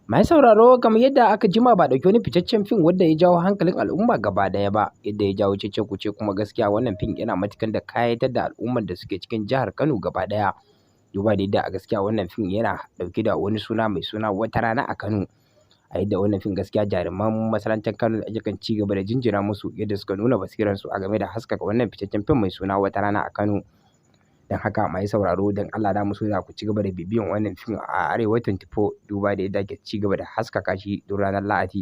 Mai sauraro kamar yadda aka jima ba ɗauki wani fitaccen fim wanda ya jawo hankalin al'umma gaba ɗaya ba, yadda ya jawo cece-kuce kuma gaskiya wannan fim yana matuƙar da ƙayatar da al'ummar da suke cikin jihar Kano gaba ɗaya. Duba da yadda a gaskiya wannan fim yana ɗauke da wani suna mai suna Wata Rana a Kano. A yadda wannan fim gaskiya jaruman masana'antar Kano kan ci gaba da jinjina musu yadda suka nuna basirarsu a game da haskaka wannan fitaccen fim mai suna Wata Rana a Kano. Don haka mai sauraro don Allah da so za ku ci gaba da bibiyan wannan fim a Arewa 24 duba da yadda ake ci gaba da haskaka shi duk ranar Lahadi.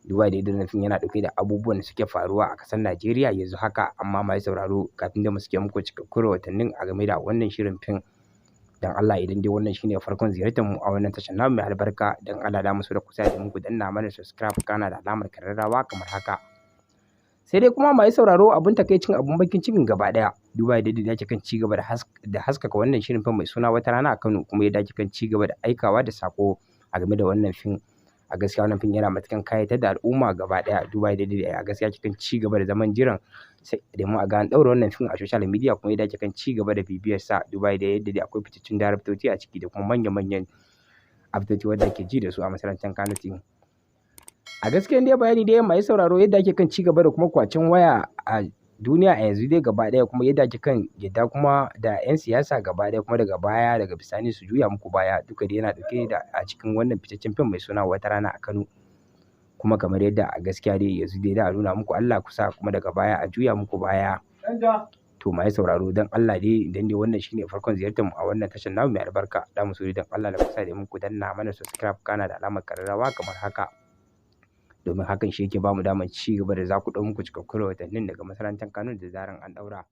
Duba da yadda wannan fim yana ɗauke da abubuwan da suke faruwa a ƙasar Najeriya yanzu haka, amma mai sauraro kafin da mu suke muku cikakkun rahotannin a game da wannan shirin fim. Dan Allah idan dai wannan shine farkon ziyartar mu a wannan tashar namu mai albarka, dan Allah da so da ku sa da muku danna mana subscribe kana da alamar kararrawa kamar haka. Sai dai kuma mai sauraro abun takaicin abun bakin cikin gaba daya, duba da yadda yake kan ci gaba da haskaka wannan shirin fim mai suna Wata Rana a Kano, kuma yadda yake kan ci gaba da aikawa da sako a game da wannan fim. A gaskiya wannan fim yana matukan kayatar da al'umma gaba daya, duba da yadda a gaskiya kan ci gaba da zaman jiran sai da mu a ga an daura wannan fim a social media, kuma yadda kan ci gaba da bibiyar sa, duba da yadda akwai fitaccen daraktoci a ciki da kuma manya-manyan aktoci wanda ake ji da su a masana'antar Kano team. A gaskiya dai bayani dai mai sauraro yadda ake kan ci gaba da kuma kwacen waya a duniya a yanzu dai gaba ɗaya, kuma yadda ake kan yadda kuma da 'yan siyasa gaba ɗaya kuma daga baya daga bisani su juya muku baya, duka dai yana ɗauke da a cikin wannan fitaccen fim mai suna Wata Rana a Kano. Kuma kamar yadda a gaskiya dai yanzu dai da a nuna muku Allah kusa kuma daga baya a juya muku baya. To mai sauraro dan Allah dai idan dai wannan shine farkon ziyartar mu a wannan tashar namu mai albarka, da mu so dan Allah da kusa da muku danna mana subscribe kana da alamar kararrawa kamar haka. Domin hakan shi yake ba mu damar ci gaba da za ku ɗau muku cikakkun rahotannin daga masana'antar Kano da zaran an ɗaura.